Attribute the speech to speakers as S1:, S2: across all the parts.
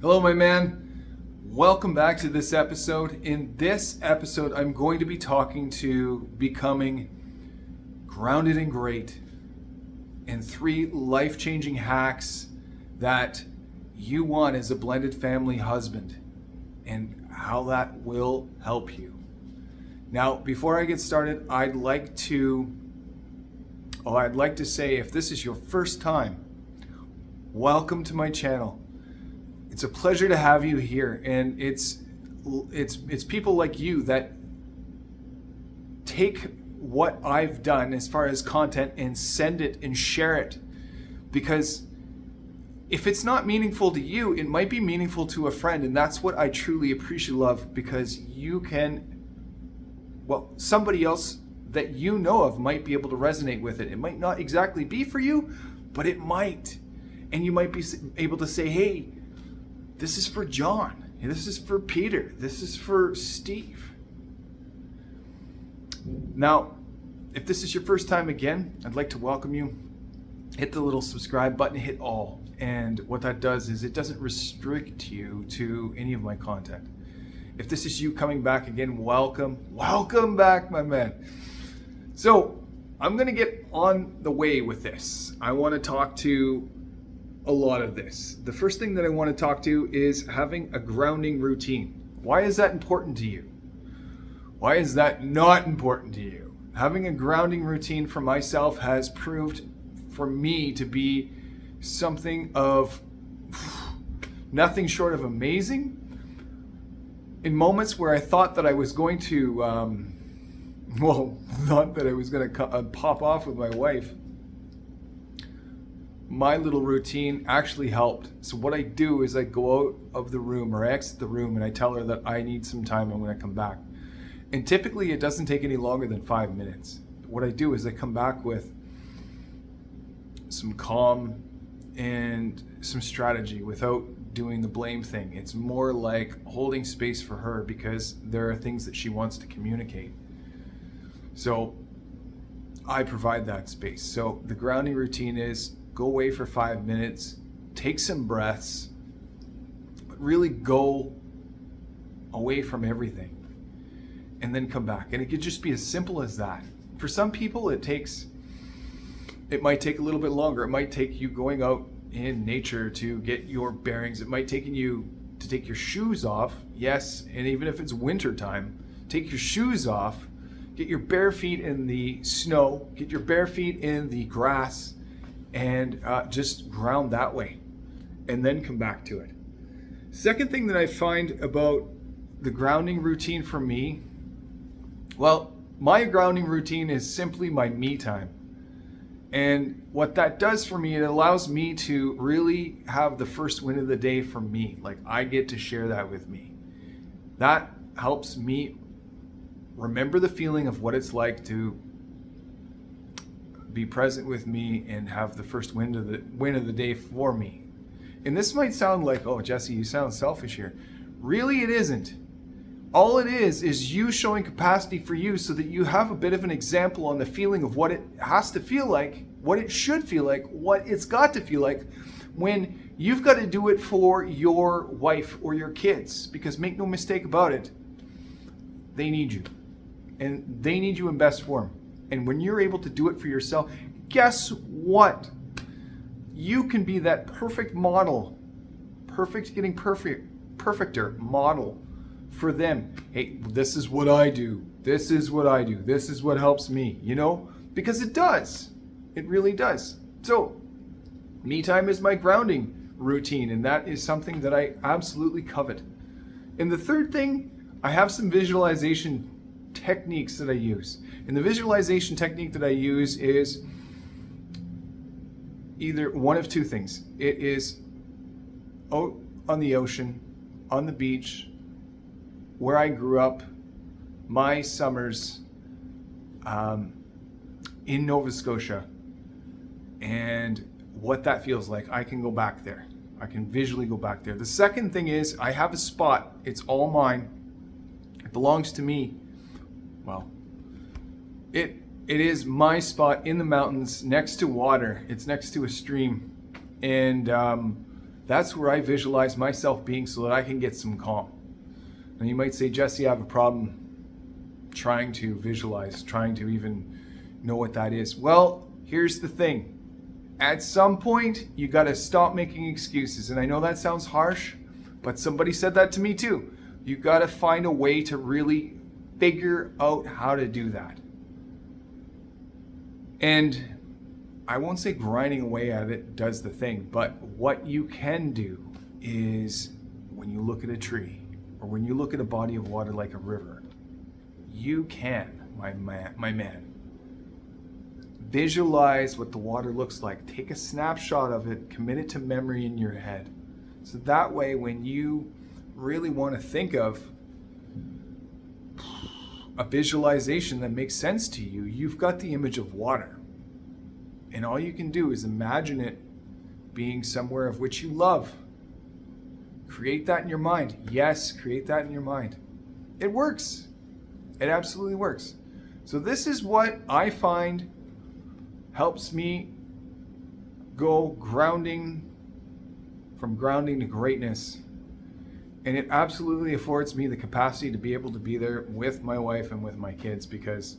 S1: Hello, my man. Welcome back to this episode. In this episode, I'm going to be talking to becoming grounded and great and 3 life-changing hacks that you want as a blended family husband and how that will help you. Now, before I get started, I'd like to say, if this is your first time, welcome to my channel. It's a pleasure to have you here, and it's people like you that take what I've done as far as content and send it and share it, because if it's not meaningful to you, it might be meaningful to a friend, and that's what I truly appreciate, love, because you can, somebody else that you know of might be able to resonate with it. It might not exactly be for you, but it might, and you might be able to say, hey, this is for John. This is for Peter. This is for Steve. Now, if this is your first time again, I'd like to welcome you. Hit the little subscribe button, hit all. And what that does is it doesn't restrict you to any of my content. If this is you coming back again, welcome back, my man. So I'm going to get on the way with this. I want to talk to a lot of this. The first thing that I want to talk to is having a grounding routine. Why is that important to you? Why is that not important to you? Having a grounding routine for myself has proved for me to be something of nothing short of amazing. In moments where I thought that I was going to, pop off with my wife, my little routine actually helped. So what I do is I go out of the room or I exit the room and I tell her that I need some time. I'm going to come back. And typically it doesn't take any longer than 5 minutes. What I do is I come back with some calm and some strategy without doing the blame thing. It's more like holding space for her because there are things that she wants to communicate. So I provide that space. So the grounding routine is go away for 5 minutes, take some breaths, but really go away from everything and then come back. And it could just be as simple as that. For some people, it might take a little bit longer. It might take you going out in nature to get your bearings. It might take you to take your shoes off. Yes, and even if it's winter time, take your shoes off, get your bare feet in the snow, get your bare feet in the grass, and just ground that way, and then come back to it. Second thing that I find about the grounding routine for me, my grounding routine is simply my me time. And what that does for me, it allows me to really have the first win of the day for me. Like, I get to share that with me. That helps me remember the feeling of what it's like to be present with me and have the first win of the day for me. And this might sound like, oh, Jesse, you sound selfish here. Really, it isn't. All it is you showing capacity for you so that you have a bit of an example on the feeling of what it has to feel like, what it should feel like, what it's got to feel like when you've got to do it for your wife or your kids. Because make no mistake about it, they need you. And they need you in best form. And when you're able to do it for yourself, guess what? You can be that perfect model, perfecter model for them. Hey, this is what I do. This is what I do. This is what helps me, because it does. It really does. So, me time is my grounding routine, and that is something that I absolutely covet. And the third thing, I have some visualization techniques that I use. And the visualization technique that I use is either one of two things. It is out on the ocean, on the beach, where I grew up, my summers in Nova Scotia, and what that feels like. I can go back there. I can visually go back there. The second thing is I have a spot. It's all mine. It belongs to me. Well, it is my spot in the mountains next to water. It's next to a stream. And That's where I visualize myself being so that I can get some calm. Now you might say, Jesse, I have a problem trying to visualize, trying to even know what that is. Well, here's the thing. At some point, you got to stop making excuses. And I know that sounds harsh, but somebody said that to me too. You got to find a way to really figure out how to do that. And I won't say grinding away at it does the thing, but what you can do is when you look at a tree or when you look at a body of water like a river, you can, my man, visualize what the water looks like. Take a snapshot of it, commit it to memory in your head. So that way, when you really want to think of a visualization that makes sense to you, you've got the image of water. And all you can do is imagine it being somewhere of which you love. Create that in your mind. Yes, create that in your mind. It works. It absolutely works. So this is what I find helps me go from grounding to greatness. And it absolutely affords me the capacity to be able to be there with my wife and with my kids, because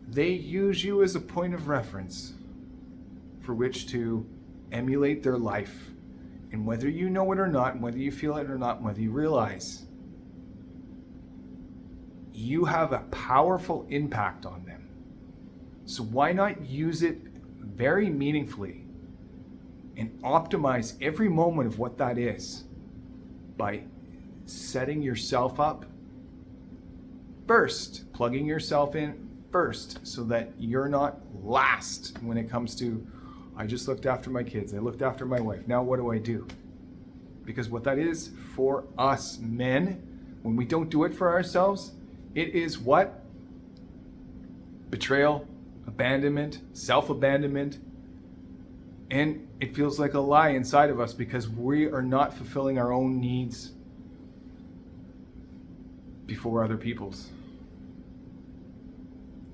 S1: they use you as a point of reference for which to emulate their life. And whether you know it or not, and whether you feel it or not, and whether you realize, you have a powerful impact on them. So why not use it very meaningfully and optimize every moment of what that is by setting yourself up first, plugging yourself in first, so that you're not last when it comes to, I just looked after my kids, I looked after my wife, now what do I do? Because what that is for us men, when we don't do it for ourselves, it is what? Betrayal, abandonment, self-abandonment, and it feels like a lie inside of us because we are not fulfilling our own needs before other people's.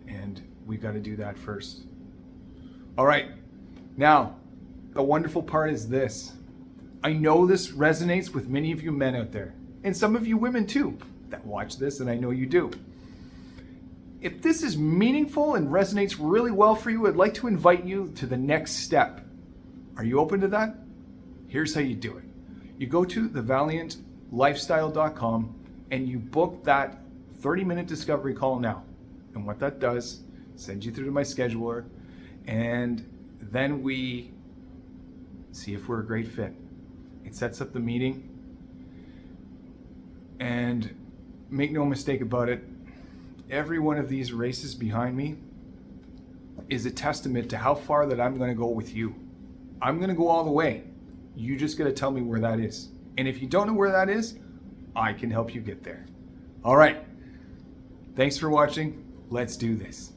S1: And we've got to do that first. All right. Now, the wonderful part is this. I know this resonates with many of you men out there, and some of you women too that watch this, and I know you do. If this is meaningful and resonates really well for you, I'd like to invite you to the next step. Are you open to that? Here's how you do it. You go to thevaliantlifestyle.com and you book that 30-minute discovery call now. And what that does, sends you through to my scheduler, and then we see if we're a great fit. It sets up the meeting, and make no mistake about it, every one of these races behind me is a testament to how far that I'm going to go with you. I'm going to go all the way. You just got to tell me where that is. And if you don't know where that is, I can help you get there. All right. Thanks for watching. Let's do this.